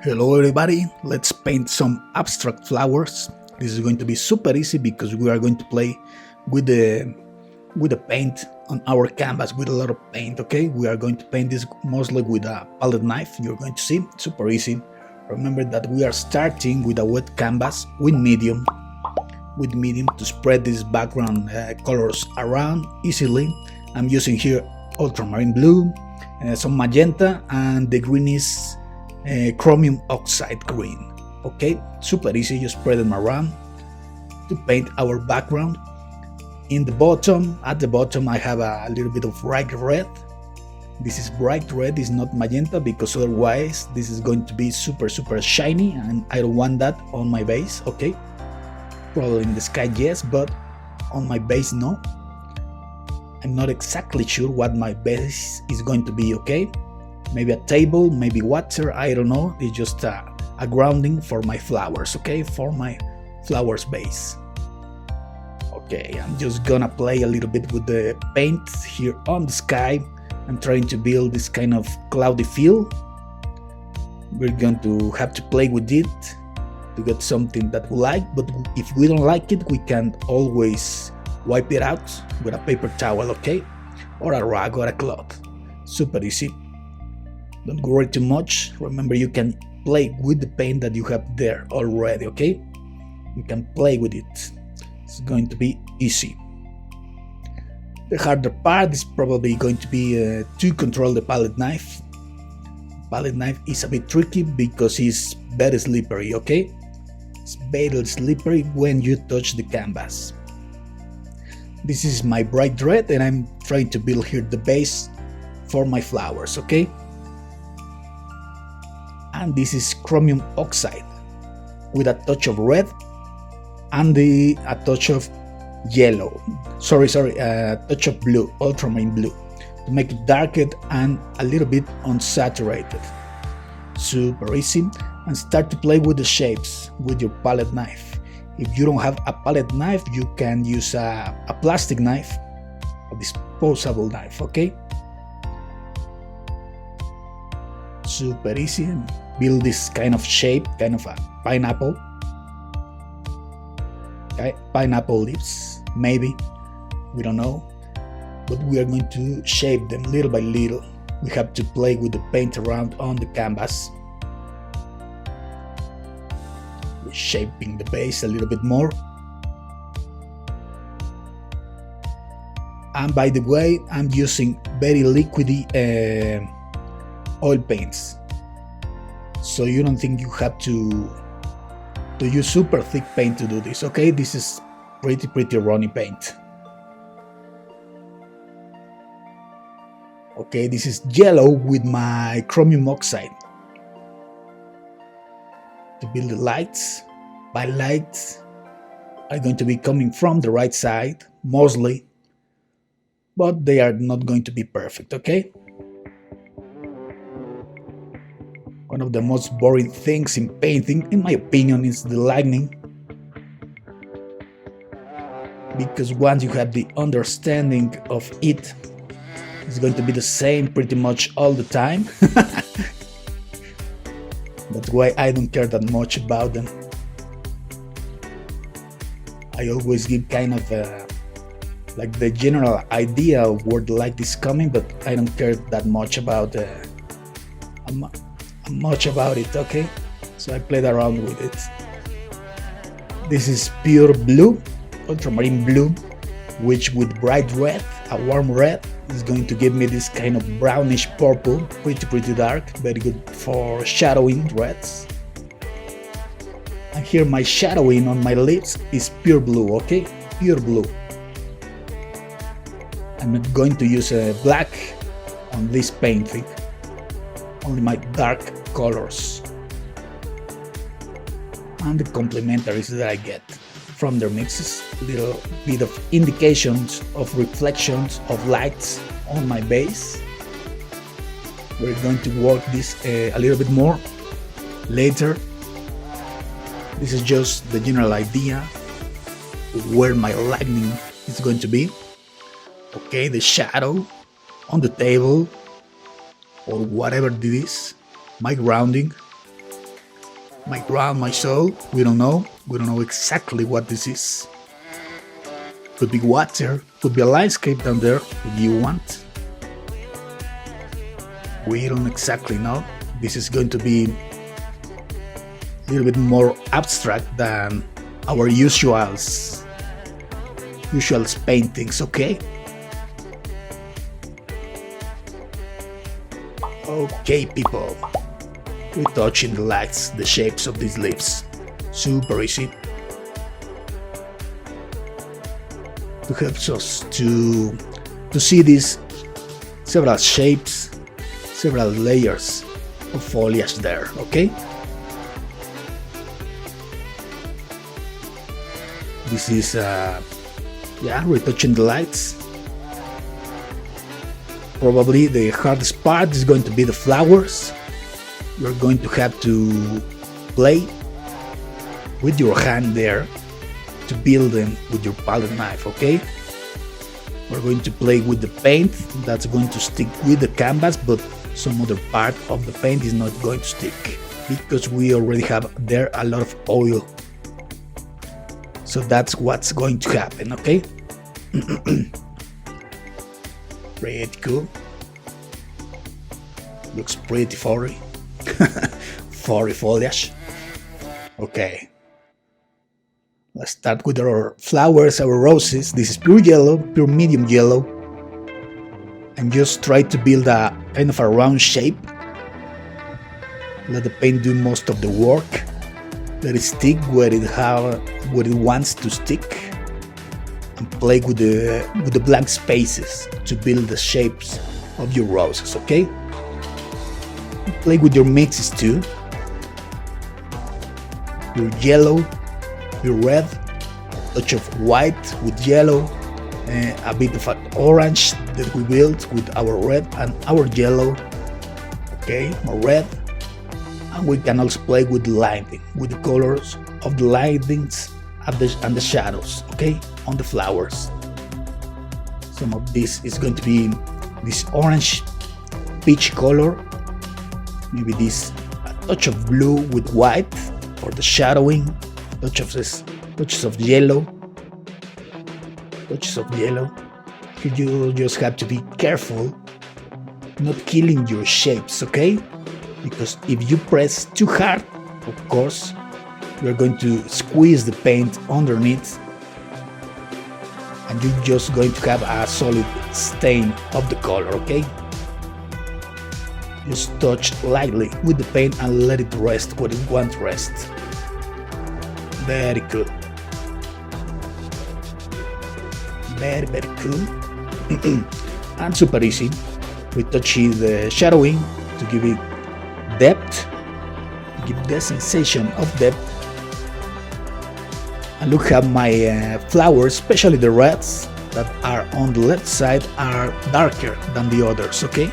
Hello everybody, let's paint some abstract flowers. This is going to be super easy because we are going to play with the paint on our canvas with a lot of paint, okay? We are going to paint this mostly with a palette knife. You're going to see, super easy. Remember that we are starting with a wet canvas with medium to spread these background colors around easily. I'm using here ultramarine blue, some magenta, and the green is chromium oxide green. Okay, super easy, you spread them around to paint our background. At the bottom I have a little bit of bright red. This is bright red, is not magenta, because otherwise this is going to be super shiny and I don't want that on my base. Okay, probably in the sky yes, but on my base no. I'm not exactly sure what my base is going to be. Okay, maybe a table, maybe water, I don't know. It's just a grounding for my flowers, okay, for my flowers base. Okay, I'm just gonna play a little bit with the paint here on the sky. I'm trying to build this kind of cloudy feel. We're going to have to play with it to get something that we like, but if we don't like it, we can always wipe it out with a paper towel, okay, or a rag or a cloth. Super easy. Don't worry too much. Remember, you can play with the paint that you have there already, okay? You can play with it. It's going to be easy. The harder part is probably going to be to control the palette knife. Palette knife is a bit tricky because it's very slippery, okay? It's very slippery when you touch the canvas. This is my bright red and I'm trying to build here the base for my flowers, okay? And this is chromium oxide with a touch of red and a touch of yellow. A touch of blue, ultramarine blue, to make it darker and a little bit unsaturated. Super easy. And start to play with the shapes with your palette knife. If you don't have a palette knife, you can use a plastic knife, a disposable knife, okay? Super easy. Build this kind of shape, kind of a pineapple. Okay, pineapple leaves, maybe, we don't know, but we are going to shape them little by little. We have to play with the paint around on the canvas. We're shaping the base a little bit more. And by the way, I'm using very liquidy oil paints, so you don't think you have to use super thick paint to do this, okay? This is pretty runny paint. Okay, this is yellow with my chromium oxide to build the lights. My lights are going to be coming from the right side mostly, but they are not going to be perfect, okay? One of the most boring things in painting, in my opinion, is the lighting. Because once you have the understanding of it, it's going to be the same pretty much all the time. That's why I don't care that much about them. I always give kind of like the general idea of where the light is coming, but I don't care that much about it, okay? So I played around with it. This is pure blue, ultramarine blue, which with bright red, a warm red, is going to give me this kind of brownish purple, pretty dark, very good for shadowing reds. And here my shadowing on my lips is pure blue, okay? Pure blue. I'm not going to use black on this painting, only my dark colors and the complementaries that I get from their mixes. Little bit of indications of reflections of lights on my base. We're going to work this a little bit more later. This is just the general idea of where my lighting is going to be. Okay, the shadow on the table or whatever this is, my grounding. my ground, my soul. We don't know. We don't know exactly what this is. Could be water, could be a landscape down there if you want. We don't exactly know. This is going to be a little bit more abstract than our usual paintings, okay? Okay, people. We're touching the lights, the shapes of these leaves. Super easy. It helps us to see these several shapes, several layers of foliage there, okay? This is, retouching the lights. Probably the hardest part is going to be the flowers. You're going to have to play with your hand there to build them with your palette knife, okay? We're going to play with the paint that's going to stick with the canvas, but some other part of the paint is not going to stick because we already have there a lot of oil. So that's what's going to happen, okay? Pretty cool. Looks pretty furry. Furry foliage. Okay. Let's start with our flowers, our roses. This is pure yellow, pure medium yellow. And just try to build a kind of a round shape. Let the paint do most of the work. Let it stick where it wants to stick. And play with the blank spaces to build the shapes of your roses, okay? Play with your mixes too. Your yellow, your red, a touch of white with yellow, a bit of an orange that we built with our red and our yellow, okay, more red. And we can also play with the lighting, with the colors of the lightings and the shadows, okay, on the flowers. Some of this is going to be this orange peach color, maybe this a touch of blue with white, or the shadowing, touches of yellow. You just have to be careful not killing your shapes, okay? Because if you press too hard, of course, you're going to squeeze the paint underneath and you're just going to have a solid stain of the color, okay? Just touch lightly with the paint and let it rest where it wants to rest. Very cool. Very, very cool. And super easy. We touch the shadowing to give it depth, give the sensation of depth. And look how my flowers, especially the reds that are on the left side, are darker than the others, okay?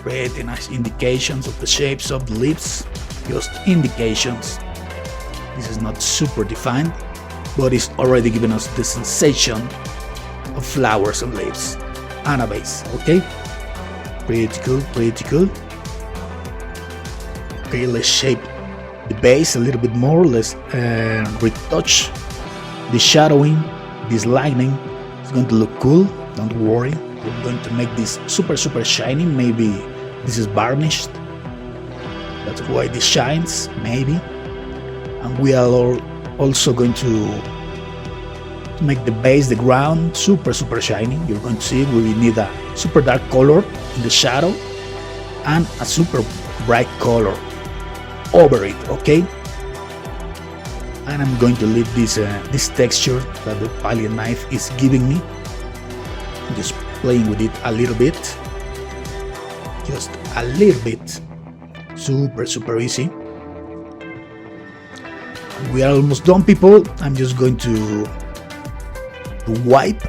Pretty nice indications of the shapes of the leaves, just indications. This is not super defined, but it's already giving us the sensation of flowers and leaves and a base, okay? Pretty cool, pretty cool. Okay, let's shape the base a little bit more. Let's retouch the shadowing, this lighting. It's going to look cool, don't worry. We're going to make this super shiny. Maybe this is varnished, that's why this shines, maybe. And we are also going to make the base, the ground, super shiny. You're going to see we need a super dark color in the shadow and a super bright color over it, okay? And I'm going to leave this texture that the palette knife is giving me. Just playing with it a little bit, just a little bit. Super easy. We are almost done, people. I'm just going to wipe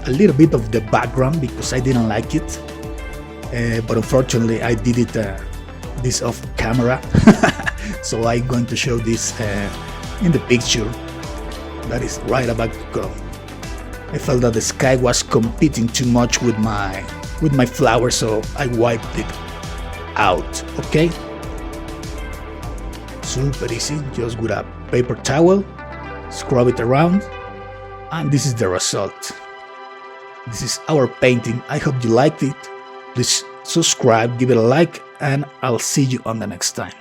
a little bit of the background because I didn't like it, but unfortunately I did it this off camera. So I'm going to show this in the picture that is right about to go. I felt that the sky was competing too much with my flower, so I wiped it out, okay? Super easy, just with a paper towel, scrub it around, and this is the result. This is our painting. I hope you liked it. Please subscribe, give it a like, and I'll see you on the next time.